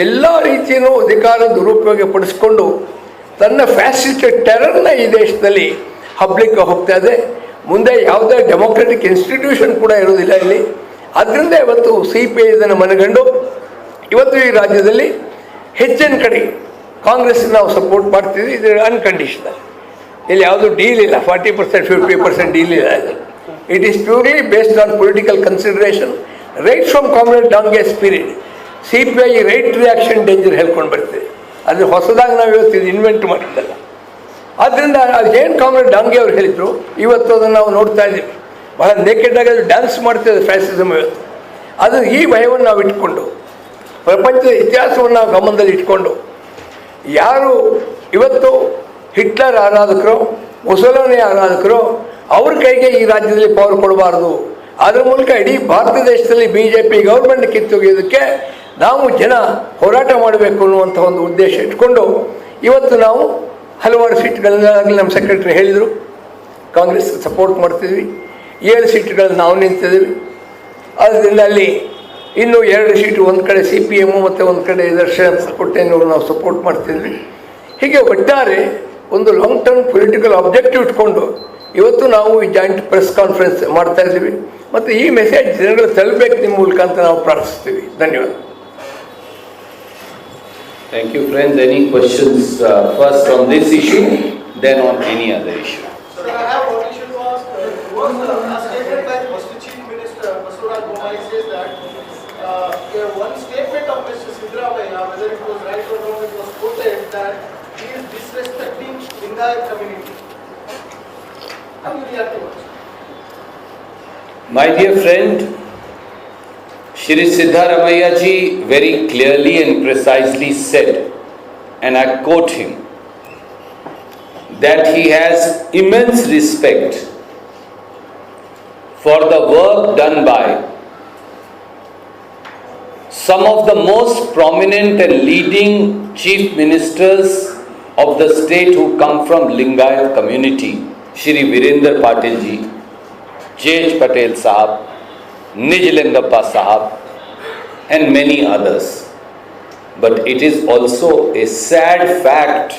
ಎಲ್ಲ ರೀತಿಯೂ ಅಧಿಕಾರ ದುರುಪಯೋಗ ಪಡಿಸ್ಕೊಂಡು ತನ್ನ ಫ್ಯಾಸಿಸ್ಟ್ ಟೆರರ್ನ ಈ ದೇಶದಲ್ಲಿ ಹಬ್ಲಿಕ್ಕೆ ಹೋಗ್ತಾ ಇದೆ. ಮುಂದೆ ಯಾವುದೇ ಡೆಮೊಕ್ರೆಟಿಕ್ ಇನ್ಸ್ಟಿಟ್ಯೂಷನ್ ಕೂಡ ಇರೋದಿಲ್ಲ ಇಲ್ಲಿ. ಅದರಿಂದ ಇವತ್ತು CPI ಇದನ್ನು ಮನಗಂಡು ಇವತ್ತು ಈ ರಾಜ್ಯದಲ್ಲಿ ಹೆಚ್ಚಿನ ಕಡೆ ಕಾಂಗ್ರೆಸ್ಗೆ ನಾವು ಸಪೋರ್ಟ್ ಮಾಡ್ತೀವಿ. ಇದು ಅನ್ಕಂಡೀಷನಲ್, ಇಲ್ಲಿ ಯಾವುದೂ ಡೀಲ್ ಇಲ್ಲ, 40% 50% ಡೀಲ್ ಇಲ್ಲ. It is purely based on political consideration. Right from comrade Dange spirit CPI right reaction danger ಹೇಳ್ಕೊಂಡು ಬರ್ತೀವಿ. ಅದು ಹೊಸದಾಗಿ ನಾವು ಇವತ್ತು ಇನ್ವೆಂಟ್ ಮಾಡಿದ್ದಲ್ಲ. ಆದ್ದರಿಂದ ಅದೇನು ಕಾಮ್ರೇಡ್ ಡಾಂಗೆ ಅವ್ರು ಹೇಳಿದರು, ಇವತ್ತು ಅದನ್ನು ನಾವು ನೋಡ್ತಾ ಇದ್ದೀವಿ. ಬಹಳ ನೇಕೆಡಾಗಿ ಅದು ಡ್ಯಾನ್ಸ್ ಮಾಡ್ತಿದೆ ಫ್ಯಾಸಿಸಮ್ ಇವತ್ತು. ಅದು ಈ ಭಯವನ್ನು ನಾವು ಇಟ್ಕೊಂಡು, ಪ್ರಪಂಚದ ಇತಿಹಾಸವನ್ನು ನಾವು ಗಮನದಲ್ಲಿ ಇಟ್ಕೊಂಡು, ಯಾರು ಇವತ್ತು ಹಿಟ್ಲರ್ ಆರಾಧಕರು, ಮುಸೋಲಿನಿ ಆರಾಧಕರು, ಅವ್ರ ಕೈಗೆ ಈ ರಾಜ್ಯದಲ್ಲಿ ಪವರ್ ಕೊಡಬಾರ್ದು. ಅದರ ಮೂಲಕ ಇಡೀ ಭಾರತ ದೇಶದಲ್ಲಿ BJP ಗೌರ್ಮೆಂಟ್ ಕಿತ್ತೊಗೆಯೋದಕ್ಕೆ ನಾವು ಜನ ಹೋರಾಟ ಮಾಡಬೇಕು ಅನ್ನುವಂಥ ಒಂದು ಉದ್ದೇಶ ಇಟ್ಕೊಂಡು ಇವತ್ತು ನಾವು ಹಲವಾರು ಸೀಟ್ಗಳನ್ನಾಗಲಿ ನಮ್ಮ ಸೆಕ್ರೆಟರಿ ಹೇಳಿದರು, ಕಾಂಗ್ರೆಸ್ ಸಪೋರ್ಟ್ ಮಾಡ್ತಿದ್ವಿ. 7 ಸೀಟ್ಗಳಲ್ಲಿ ನಾವು ನಿಂತಿದ್ದೀವಿ. ಆದ್ದರಿಂದ ಅಲ್ಲಿ ಇನ್ನೂ 2 ಸೀಟು, ಒಂದು ಕಡೆ CPM ಮತ್ತು ಒಂದು ಕಡೆ ದರ್ಶನ್ ಕೊಟ್ಟೆನವರು ನಾವು ಸಪೋರ್ಟ್ ಮಾಡ್ತಿದ್ವಿ. ಹೀಗೆ ಒಟ್ಟಾರೆ ಒಂದು ಲಾಂಗ್ ಟರ್ಮ್ ಪೊಲಿಟಿಕಲ್ ಆಬ್ಜೆಕ್ಟಿವ್ ಇಟ್ಕೊಂಡು ಇವತ್ತು ನಾವು ಈ ಜಾಯಿಂಟ್ ಪ್ರೆಸ್ ಕಾನ್ಫರೆನ್ಸ್ ಮಾಡ್ತಾ ಇದ್ದೀವಿ. ಮತ್ತು ಈ ಮೆಸೇಜ್ ಜನಗಳು ತಲುಪಬೇಕು ನಿಮ್ಮ ಮೂಲಕ ಅಂತ ನಾವು ಪ್ರಾರ್ಥಿಸ್ತೀವಿ. ಧನ್ಯವಾದ. Thank you, friends. Any questions first on this issue, then on any other issue? Sir, I have one issue to ask. A statement by Mr. Chief Minister Basuraj Bommai says that one statement of Mr. Siddaramaiah, whether it was right or wrong, it was quoted that he is disrespecting Lingayat community. How do you react to it? My dear friend, Shri Siddaramaiah ji very clearly and precisely said, and I quote him, that he has immense respect for the work done by some of the most prominent and leading chief ministers of the state who come from Lingayat community, Shri Virendra Patil ji, J.H. Patel Sahab, Nijlingappa Sahab, and many others. But it is also a sad fact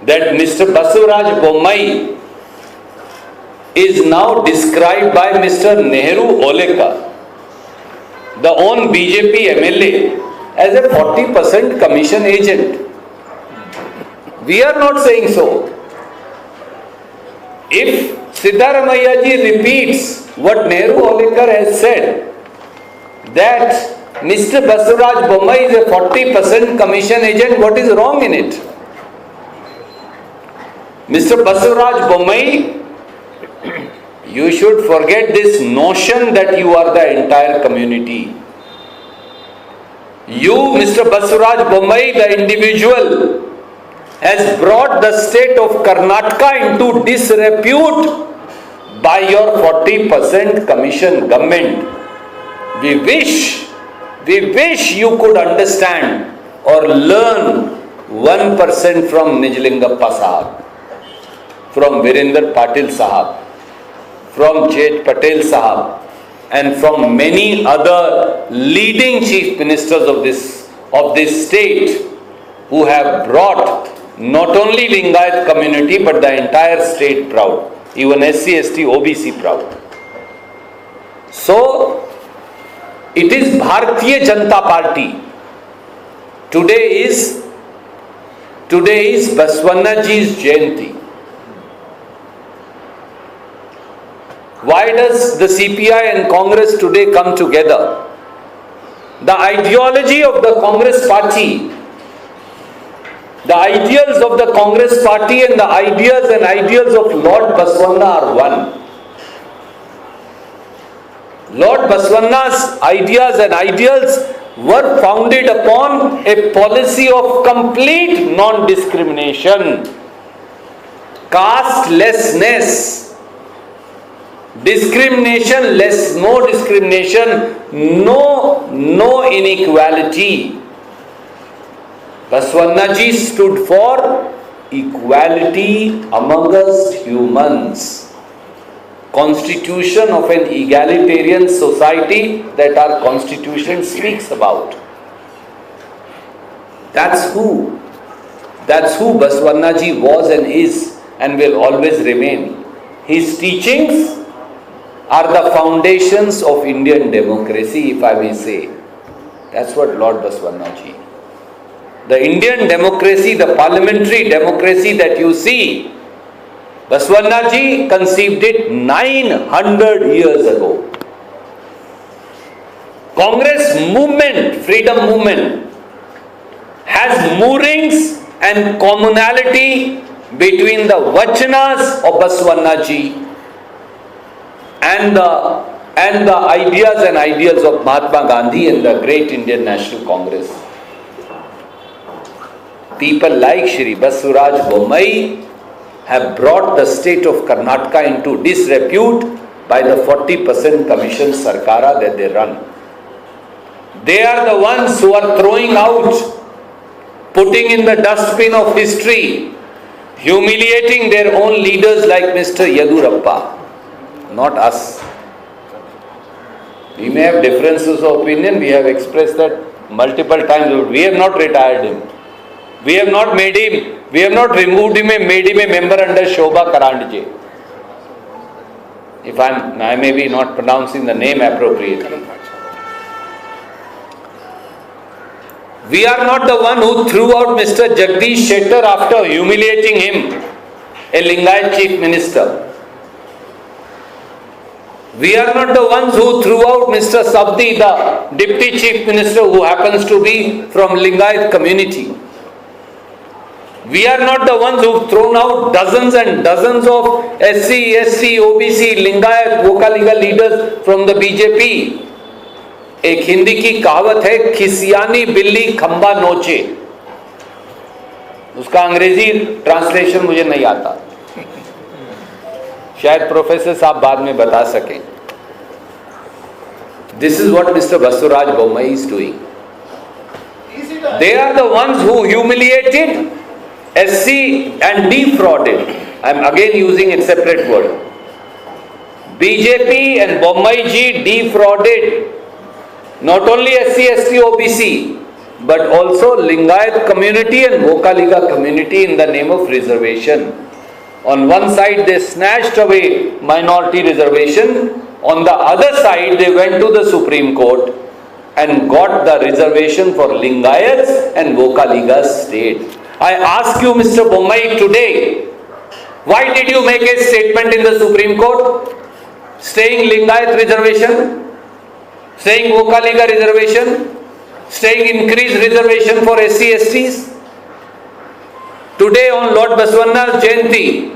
that Mr. Basuraj Bommai is now described by Mr. Nehru Olekar, the own BJP MLA, as a 40% commission agent. We are not saying so. If Siddaramaiah ji repeats what Nehru Olekar has said, that Mr. Basuraj Bommai is a 40% commission agent, what is wrong in it? Mr. Basuraj Bommai, you should forget this notion that you are the entire community. You, Mr. Basuraj Bommai, the individual, has brought the state of Karnataka into disrepute by your 40% commission government. We wish you could understand or learn 1% from Nijlingappa Sahab, from Virendra Patil Sahab, from J.H. Patel Sahab, and from many other leading chief ministers of this state who have brought not only Lingayat community but the entire state proud, even SC, ST, OBC proud. So, it is Bharatiya Janata Party. Today is Baswanaji's Jayanti. Why does the CPI and Congress today come together? The ideology of the Congress party, the ideals of the Congress party and the ideals of Lord Baswana are one. Lord Baswanna's ideas and ideals were founded upon a policy of complete non-discrimination, castelessness, discrimination less, no discrimination, no inequality. Baswanaji stood for equality amongst humans. Constitution of an egalitarian society that our constitution speaks about. That's who Baswanaji was and is and will always remain. His teachings are the foundations of Indian democracy, if I may say. That's what Lord Baswanaji. The Indian democracy, the parliamentary democracy that you see, Baswanaji conceived it 900 years ago. Congress movement, freedom movement, has moorings and commonality between the Vachanas of Baswanaji and the ideas and ideals of Mahatma Gandhi and the great Indian National Congress. People like Shri Basuraj Bommai have brought the state of Karnataka into disrepute by the 40% commission Sarkara that they run. They are the ones who are throwing out, putting in the dustbin of history, humiliating their own leaders like Mr. Yadurappa, not us. We may have differences of opinion, we have expressed that multiple times, we have not retired him. We have not removed him and made him a member under Shobha Karandje. If I may be not pronouncing the name appropriately. We are not the one who threw out Mr. Jagdish Shettar after humiliating him, a Lingayat chief minister. We are not the ones who threw out Mr. Sabdi, the deputy chief minister who happens to be from Lingayat community. We are not the ones who've thrown out dozens and dozens of SC, SC, OBC, Lingayat, Vokaliga leaders from the BJP. एक हिंदी की कहावत है, खिसियानी बिल्ली खंबा नोचे. उसका अंग्रेजी translation मुझे नहीं आता, शायद प्रोफेसर साहब बाद में बता सकें. This is what Mr. Basuraj Bommai is doing. They are the ones who humiliated SC and defrauded. I am again using a separate word. BJP and Bommai ji defrauded not only SC, ST, OBC, but also Lingayat community and Vokaliga community in the name of reservation. On one side they snatched away minority reservation, on the other side they went to the Supreme Court and got the reservation for Lingayats and Vokaligas stayed. I ask you, Mr. Bommai, today, why did you make a statement in the Supreme Court saying Lingayat reservation, saying Vokaliga reservation, saying increased reservation for SC, STs? Today on Lord Baswana's Jayanti,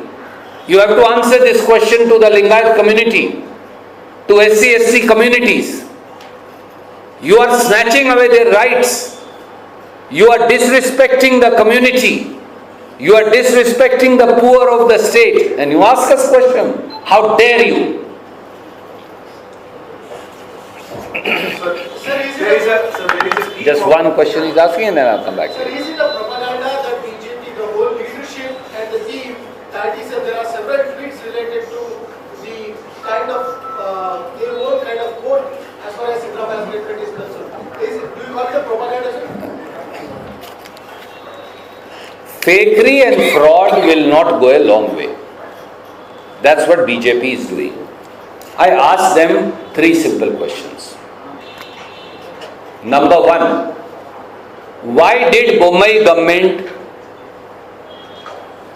you have to answer this question to the Lingayat community, to SC, SC communities. You are snatching away their rights. You are disrespecting the community. You are disrespecting the poor of the state. And you ask us question, how dare you? Just one question is asking and then I'll come back. Sir, is it a propaganda that BJP, the whole leadership and the team, that is there are several tweets related to the kind of, their own kind of code as far as Hyderabad statement is concerned? Do you call it a propaganda, sir? Fakery and fraud will not go a long way. That's what BJP is doing. I asked them three simple questions. Number one, why did Bommai government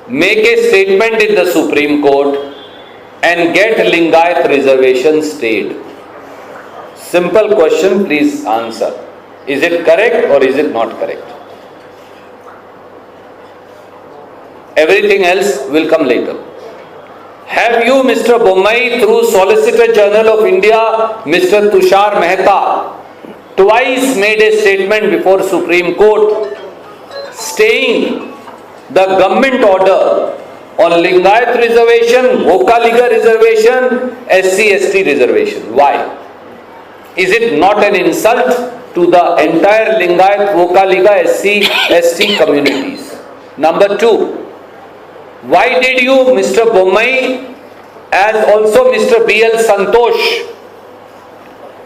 make a statement in the Supreme Court and get Lingayat reservation stayed? Simple question, please answer. Is it correct or is it not correct? Everything else will come later. Have you, Mr. Bommai, through Solicitor General of India, Mr. Tushar Mehta, twice made a statement before Supreme Court staying the government order on Lingayat reservation, Vokaliga reservation, SC/ST reservation. Why? Is it not an insult to the entire Lingayat, Vokaliga, SC/ST communities? Number two, why did you, Mr. Bommai, as also Mr. B.L. Santosh,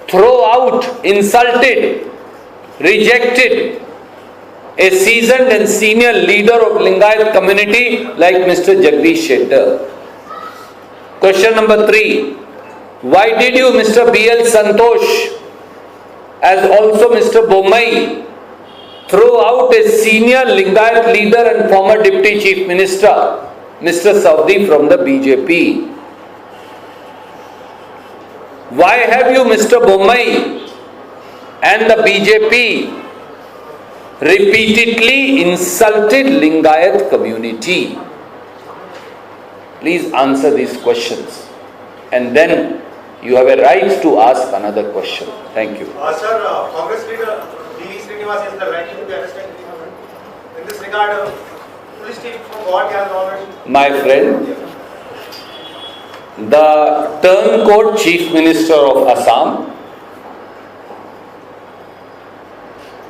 throw out, insulted, rejected a seasoned and senior leader of Lingayat community like Mr. Jagdish Shettar? Question number three, why did you, Mr. B.L. Santosh, as also Mr. Bommai, throw out a senior Lingayat leader and former Deputy Chief Minister, Mr. Saudi from the BJP? Why have you, Mr. Bommai, and the BJP repeatedly insulted Lingayat community? Please answer these questions, and then you have a right to ask another question. Thank you. Sir, Congress leader D.V. Srinivas is the likely to be arrested. In this regard, police team from what he has already. My friend, the turncoat Chief Minister of Assam,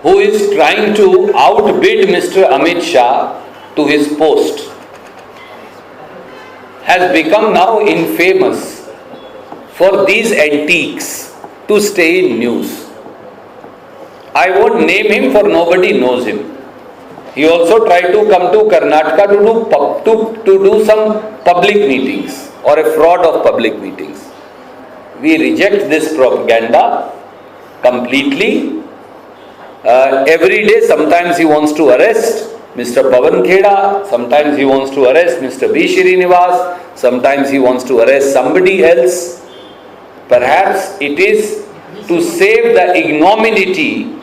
who is trying to outbid Mr. Amit Shah to his post, has become now infamous for these antiques to stay in news. I won't name him, for nobody knows him. He also tried to come to Karnataka to do some public meetings, or a fraud of public meetings. We reject this propaganda completely. Every day, sometimes he wants to arrest Mr. Pawan Kheda, sometimes he wants to arrest Mr. B. Srinivas, sometimes he wants to arrest somebody else. Perhaps it is to save the ignominy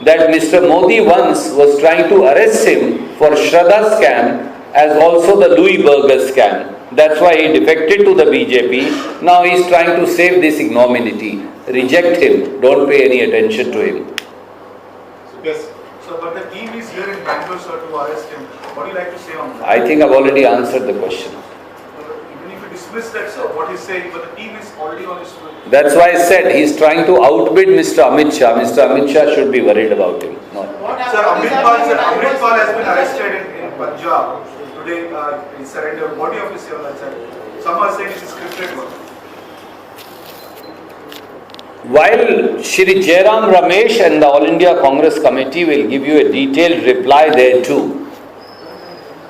that Mr. Modi once was trying to arrest him for Shraddha scam, as also the Louis Berger scam. That's why he defected to the BJP. Now he is trying to save this ignominy. Reject him. Don't pay any attention to him. Yes. So, but the team is here in Bengaluru, sir, to arrest him. What do you like to say on that? I think I've already answered the question. Even if you dismiss that, sir, what he's saying, but the team is already on his way. That's why I said he's trying to outbid Mr. Amit Shah. Mr. Amit Shah should be worried about him. No. Sir, Amritpal has been arrested in Punjab. Today, he surrendered. What do you have to say on that, sir? Some are saying it's a scripted one. While Shri Jairam Ramesh and the All India Congress Committee will give you a detailed reply there too,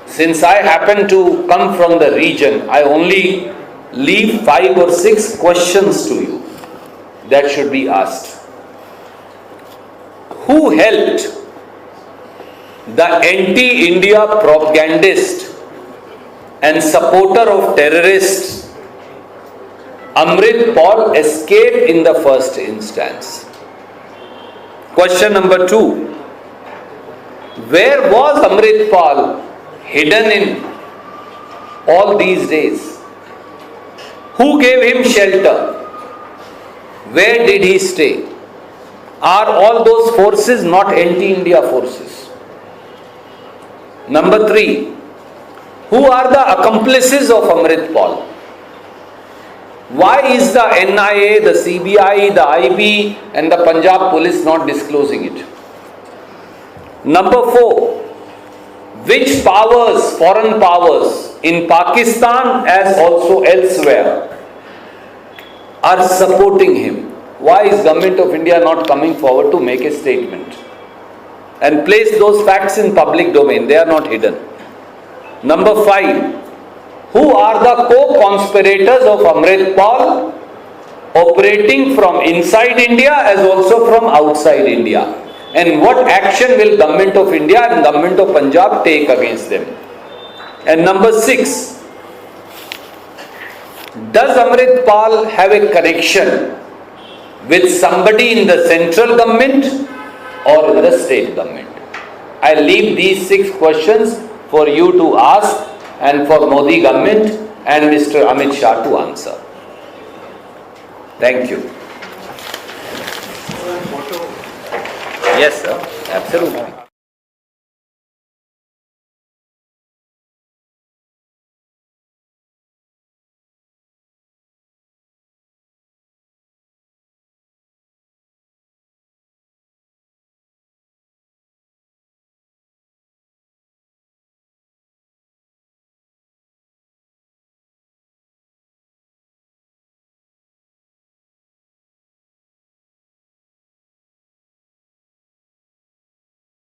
since I happen to come from the region, I only leave 5 or 6 questions to you that should be asked. Who helped the anti-India propagandist and supporter of terrorists Amritpal escape in the first instance? Question number 2. Where was Amritpal hidden in all these days? Who gave him shelter? Where did he stay? Are all those forces not anti-India forces? Number 3. Who are the accomplices of Amritpal? Why is the NIA, the CBI, the IB and the Punjab police not disclosing it? Number 4. Which powers, foreign powers in Pakistan as also elsewhere are supporting him? Why is Government of India not coming forward to make a statement and place those facts in public domain? They are not hidden. Number 5. Who are the co-conspirators of Amritpal operating from inside India as also from outside India? And what action will Government of India and Government of Punjab take against them? And number 6. Does Amritpal have a connection with somebody in the central government or in the state government? I leave these 6 questions for you to ask and for Modi government and Mr. Amit Shah to answer. Thank you. Yes, sir. Absolutely.